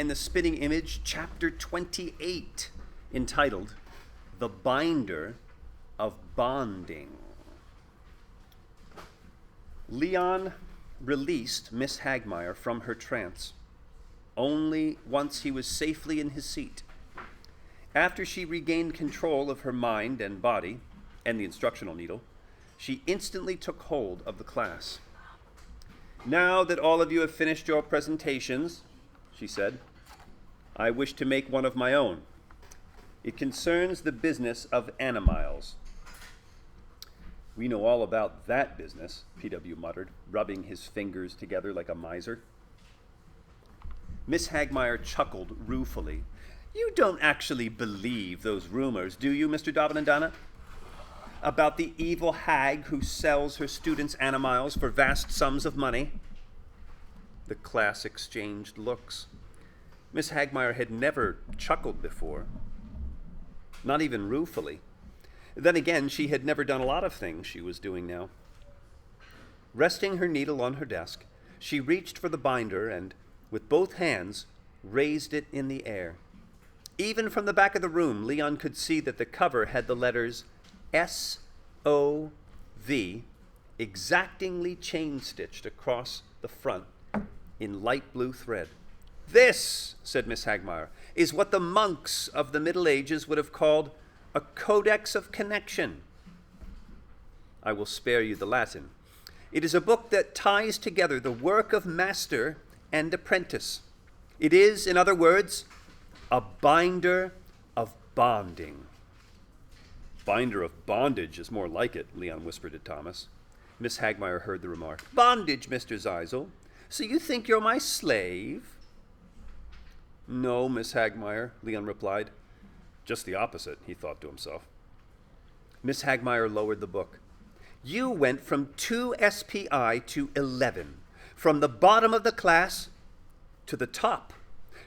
in the Spitting Image, chapter 28, entitled The Binder of Bonding. Leon released Miss Hagmaier from her trance only once he was safely in his seat. After she regained control of her mind and body and the instructional needle, she instantly took hold of the class. "Now that all of you have finished your presentations," she said, "I wish to make one of my own. It concerns the business of animiles." "We know all about that business," P.W. muttered, rubbing his fingers together like a miser. Miss Hagmaier chuckled ruefully. "You don't actually believe those rumors, do you, Mr. Davanandana? About the evil hag who sells her students' animiles for vast sums of money?" The class exchanged looks. Miss Hagmaier had never chuckled before, not even ruefully. Then again, she had never done a lot of things she was doing now. Resting her needle on her desk, she reached for the binder and, with both hands, raised it in the air. Even from the back of the room, Leon could see that the cover had the letters S-O-V exactingly chain-stitched across the front in light blue thread. "This," said Miss Hagmaier, "is what the monks of the Middle Ages would have called a codex of connection. I will spare you the Latin. It is a book that ties together the work of master and apprentice. It is, in other words, a binder of bonding." "Binder of bondage is more like it," Leon whispered to Thomas. Miss Hagmaier heard the remark. "Bondage, Mr. Zeisel? So you think you're my slave?" "No, Miss Hagmaier," Leon replied. Just the opposite, he thought to himself. Miss Hagmaier lowered the book. "You went from 2 SPI to 11, from the bottom of the class to the top,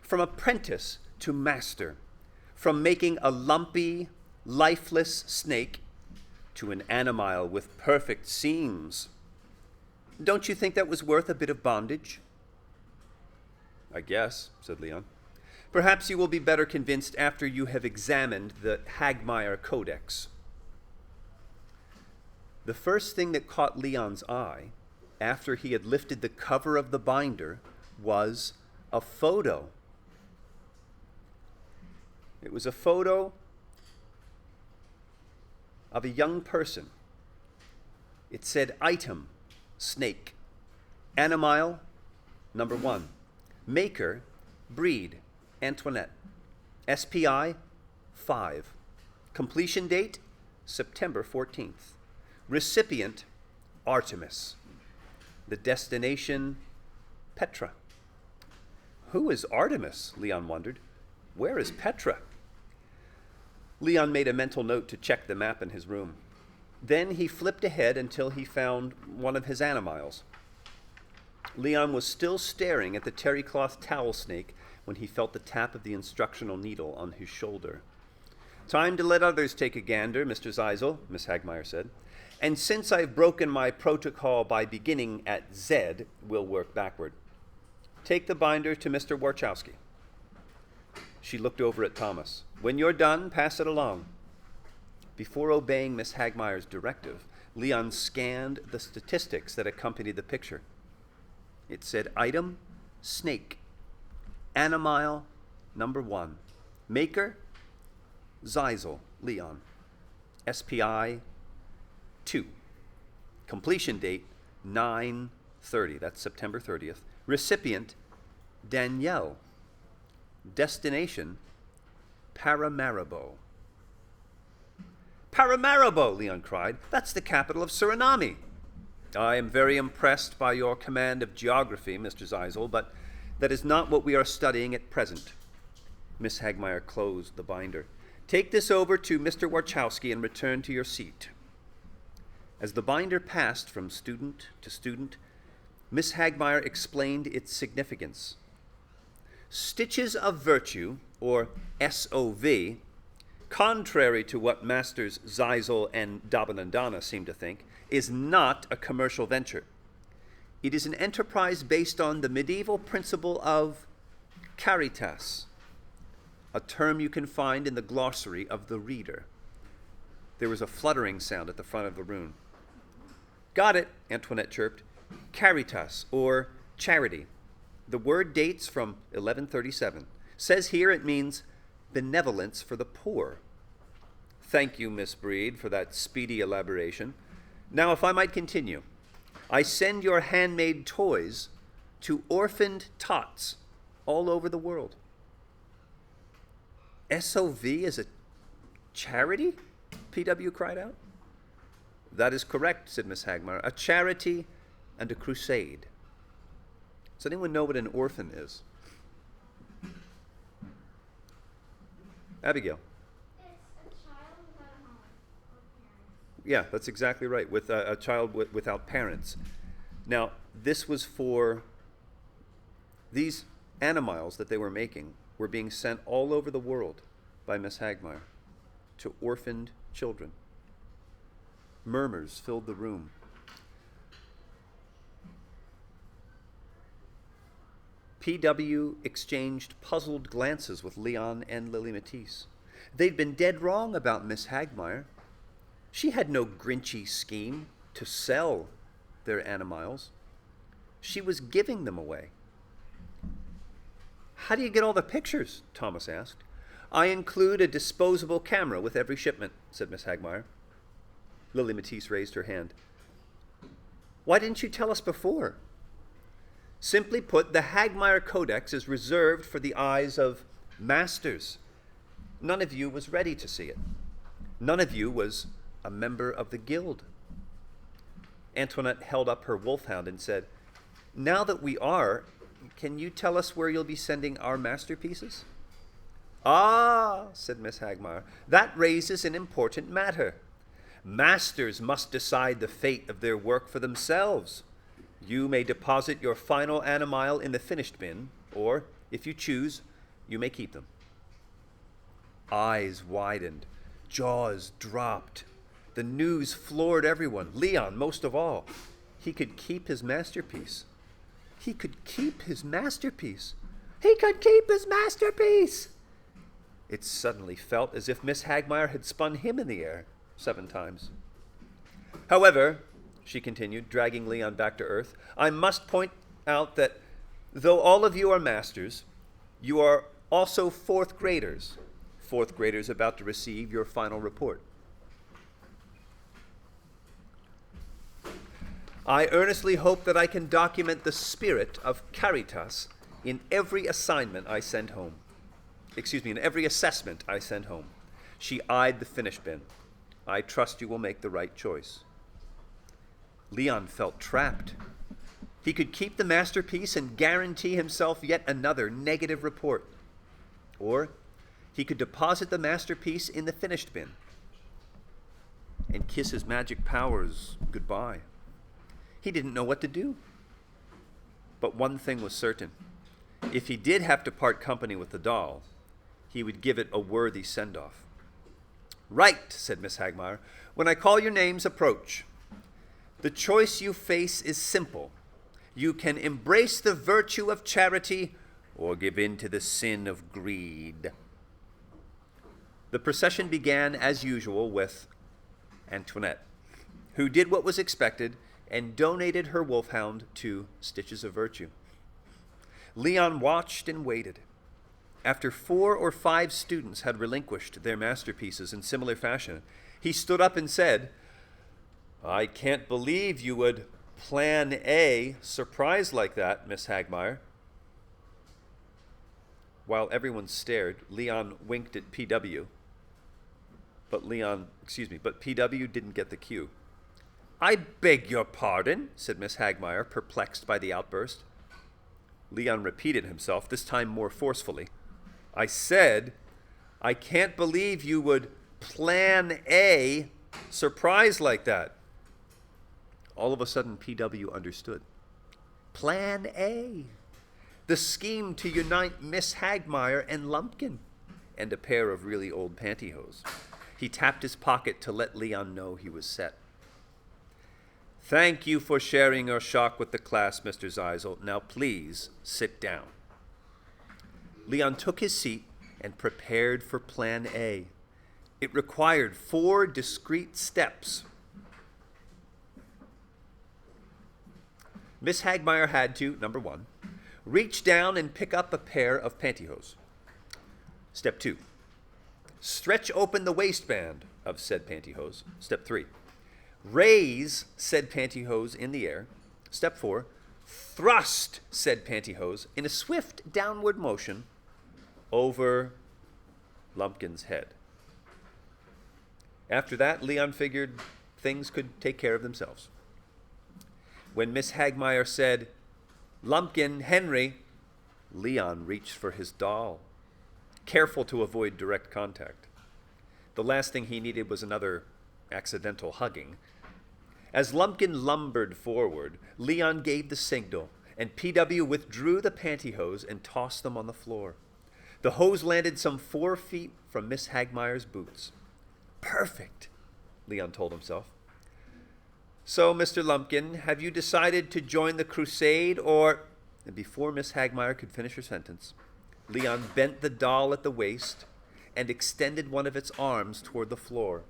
from apprentice to master, from making a lumpy, lifeless snake to an animile with perfect seams. Don't you think that was worth a bit of bondage?" "I guess," said Leon. "Perhaps you will be better convinced after you have examined the Hagmaier Codex." The first thing that caught Leon's eye, after he had lifted the cover of the binder, was a photo. It was a photo of a young person. It said, "Item, snake. Animile, number 1. Maker, breed, Antoinette. SPI, 5. Completion date, September 14th. Recipient, Artemis. The destination, Petra." "Who is Artemis?" Leon wondered. "Where is Petra?" Leon made a mental note to check the map in his room. Then he flipped ahead until he found one of his animiles. Leon was still staring at the terry cloth towel snake when he felt the tap of the instructional needle on his shoulder. "Time to let others take a gander, Mr. Zeisel," Miss Hagmaier said. "And since I've broken my protocol by beginning at Z, we'll work backward. Take the binder to Mr. Warchowski." She looked over at Thomas. "When you're done, pass it along." Before obeying Miss Hagmaier's directive, Leon scanned the statistics that accompanied the picture. It said, "Item, snake. Animile, number 1. Maker, Zeisel, Leon. SPI, 2. Completion date, 9/30. That's September 30th. Recipient, Danielle. Destination, Paramaribo." "Paramaribo!" Leon cried. "That's the capital of Suriname." "I am very impressed by your command of geography, Mr. Zeisel, but that is not what we are studying at present." Miss Hagmaier closed the binder. "Take this over to Mr. Warchowski and return to your seat." As the binder passed from student to student, Miss Hagmaier explained its significance. Stitches of Virtue, or SOV, contrary to what Masters Zeisel and Davanandana seem to think, is not a commercial venture. It is an enterprise based on the medieval principle of Caritas, a term you can find in the glossary of the Reader. There was a fluttering sound at the front of the room. Got it, Antoinette chirped. Caritas, or charity. The word dates from 1137. Says here it means benevolence for the poor. Thank you, Miss Breed, for that speedy elaboration. Now, if I might continue. I send your handmade toys to orphaned tots all over the world. SOV is a charity? P.W. cried out. That is correct, said Miss Hagmaier. A charity and a crusade. Does anyone know what an orphan is? Abigail. It's a child without a home or parents. Yeah, that's exactly right, with a child without parents. Now, this was for these animals that they were making were being sent all over the world by Miss Hagmaier to orphaned children. Murmurs filled the room. P.W. exchanged puzzled glances with Leon and Lily Matisse. They'd been dead wrong about Miss Hagmaier. She had no grinchy scheme to sell their animals. She was giving them away. How do you get all the pictures? Thomas asked. I include a disposable camera with every shipment, said Miss Hagmaier. Lily Matisse raised her hand. Why didn't you tell us before? Simply put, the Hagmaier Codex is reserved for the eyes of masters. None of you was ready to see it. None of you was a member of the guild. Antoinette held up her wolfhound and said, Now that we are, can you tell us where you'll be sending our masterpieces? Ah, said Miss Hagmaier, that raises an important matter. Masters must decide the fate of their work for themselves. You may deposit your final animile in the finished bin, or, if you choose, you may keep them. Eyes widened, jaws dropped. The news floored everyone, Leon most of all. He could keep his masterpiece. He could keep his masterpiece. He could keep his masterpiece. It suddenly felt as if Miss Hagmaier had spun him in the air 7 times. However, she continued, dragging Leon back to earth, I must point out that though all of you are masters, you are also 4th graders. 4th graders about to receive your final report. I earnestly hope that I can document the spirit of Caritas in every assignment I send home. In every assessment I send home. She eyed the finish bin. I trust you will make the right choice. Leon felt trapped. He could keep the masterpiece and guarantee himself yet another negative report. Or he could deposit the masterpiece in the finished bin and kiss his magic powers goodbye. He didn't know what to do. But one thing was certain. If he did have to part company with the doll, he would give it a worthy send-off. Right, said Miss Hagmaier. When I call your names, approach. The choice you face is simple. You can embrace the virtue of charity or give in to the sin of greed. The procession began as usual with Antoinette, who did what was expected and donated her wolfhound to Stitches of Virtue. Leon watched and waited. After 4 or 5 students had relinquished their masterpieces in similar fashion, he stood up and said, I can't believe you would plan a surprise like that, Miss Hagmaier. While everyone stared, Leon winked at P.W., but P.W. didn't get the cue. I beg your pardon, said Miss Hagmaier, perplexed by the outburst. Leon repeated himself, this time more forcefully. I said, I can't believe you would plan a surprise like that. All of a sudden, P.W. understood. Plan A. The scheme to unite Miss Hagmaier and Lumpkin, and a pair of really old pantyhose. He tapped his pocket to let Leon know he was set. Thank you for sharing your shock with the class, Mr. Zeisel. Now please sit down. Leon took his seat and prepared for Plan A. It required 4 discrete steps. Miss Hagmaier had to, number 1, reach down and pick up a pair of pantyhose. Step 2, stretch open the waistband of said pantyhose. Step 3, raise said pantyhose in the air. Step 4, thrust said pantyhose in a swift downward motion over Lumpkin's head. After that, Leon figured things could take care of themselves. When Miss Hagmaier said, "Lumpkin, Henry," Leon reached for his doll, careful to avoid direct contact. The last thing he needed was another accidental hugging. As Lumpkin lumbered forward, Leon gave the signal, and PW withdrew the pantyhose and tossed them on the floor. The hose landed some 4 feet from Miss Hagmaier's boots. Perfect, Leon told himself. So, Mr. Lumpkin, have you decided to join the crusade, or... And before Miss Hagmaier could finish her sentence, Leon bent the doll at the waist and extended one of its arms toward the floor.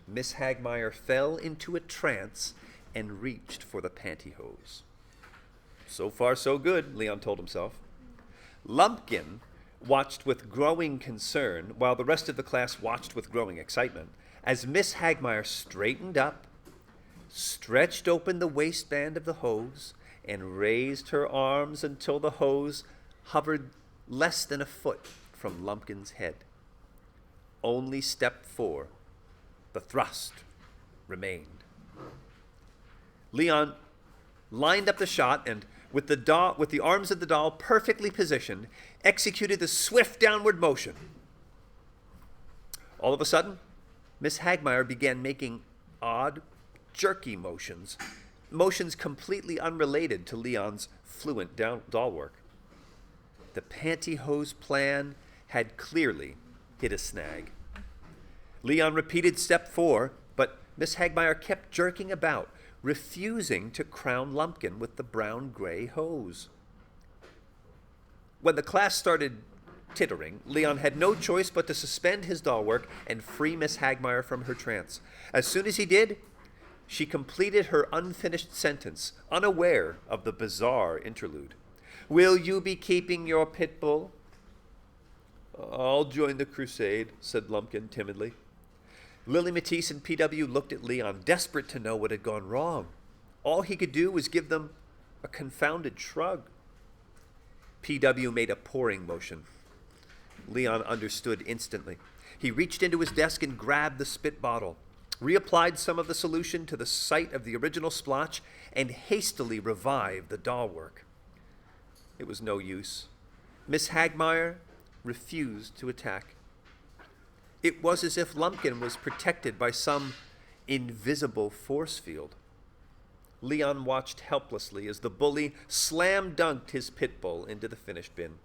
Miss Hagmaier fell into a trance and reached for the pantyhose. So far, so good, Leon told himself. Lumpkin watched with growing concern, while the rest of the class watched with growing excitement, as Miss Hagmaier straightened up, stretched open the waistband of the hose, and raised her arms until the hose hovered less than a foot from Lumpkin's head. Only step 4, the thrust, remained. Leon lined up the shot and, with the arms of the doll perfectly positioned, executed the swift downward motion. All of a sudden, Miss Hagmaier began making odd, jerky motions completely unrelated to Leon's fluent doll work. The pantyhose plan had clearly hit a snag. Leon repeated step 4, but Miss Hagmaier kept jerking about, refusing to crown Lumpkin with the brown-gray hose. When the class started tittering, Leon had no choice but to suspend his doll work and free Miss Hagmaier from her trance. As soon as he did, she completed her unfinished sentence, unaware of the bizarre interlude. "Will you be keeping your pit bull?" "I'll join the crusade," said Lumpkin timidly. Lily Matisse and PW looked at Leon, desperate to know what had gone wrong. All he could do was give them a confounded shrug. PW made a pouring motion. Leon understood instantly. He reached into his desk and grabbed the spit bottle, reapplied some of the solution to the site of the original splotch, and hastily revived the doll work. It was no use. Miss Hagmaier refused to attack. It was as if Lumpkin was protected by some invisible force field. Leon watched helplessly as the bully slam-dunked his pit bull into the finished bin.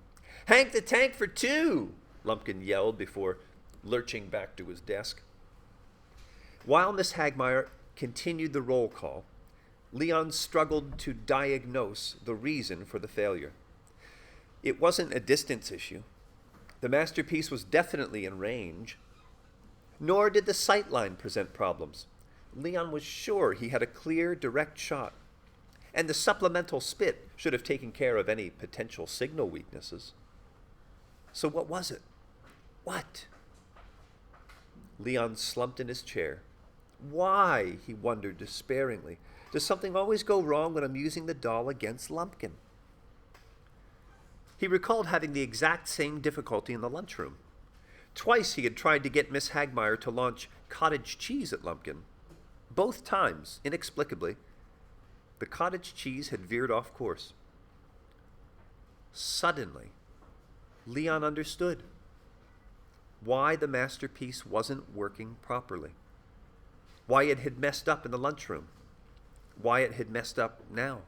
"Hank the Tank for 2!" Lumpkin yelled before lurching back to his desk. While Miss Hagmaier continued the roll call, Leon struggled to diagnose the reason for the failure. It wasn't a distance issue. The masterpiece was definitely in range. Nor did the sightline present problems. Leon was sure he had a clear, direct shot, and the supplemental spit should have taken care of any potential signal weaknesses. So what was it? What? Leon slumped in his chair. Why, he wondered despairingly, does something always go wrong when I'm using the doll against Lumpkin? He recalled having the exact same difficulty in the lunchroom. Twice he had tried to get Miss Hagmaier to launch cottage cheese at Lumpkin. Both times, inexplicably, the cottage cheese had veered off course. Suddenly, Leon understood why the masterpiece wasn't working properly, why it had messed up in the lunchroom, why it had messed up now.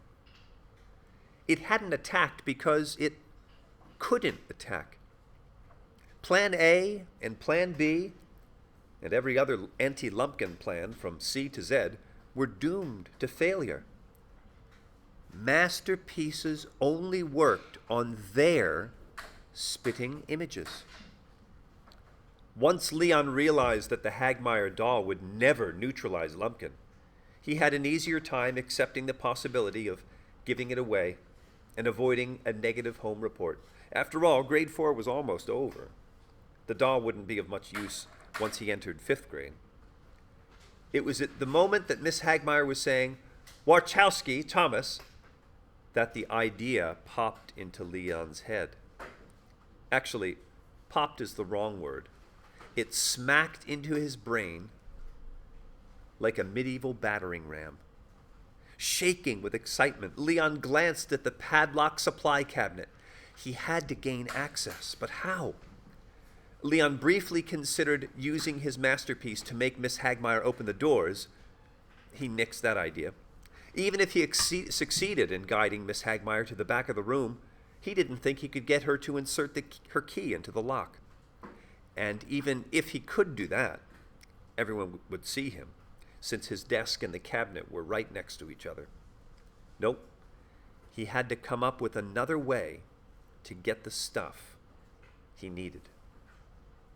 It hadn't attacked because it couldn't attack. Plan A and Plan B and every other anti-Lumpkin plan from C to Z were doomed to failure. Masterpieces only worked on their spitting images. Once Leon realized that the Hagmaier doll would never neutralize Lumpkin, he had an easier time accepting the possibility of giving it away and avoiding a negative home report. After all, grade 4 was almost over. The doll wouldn't be of much use once he entered 5th grade. It was at the moment that Miss Hagmaier was saying, "Warchowski, Thomas," that the idea popped into Leon's head. Actually, popped is the wrong word. It smacked into his brain like a medieval battering ram. Shaking with excitement, Leon glanced at the padlock supply cabinet. He had to gain access, but how? Leon briefly considered using his masterpiece to make Miss Hagmaier open the doors. He nixed that idea. Even if he succeeded in guiding Miss Hagmaier to the back of the room, he didn't think he could get her to insert her key into the lock. And even if he could do that, everyone would see him, since his desk and the cabinet were right next to each other. Nope. He had to come up with another way to get the stuff he needed.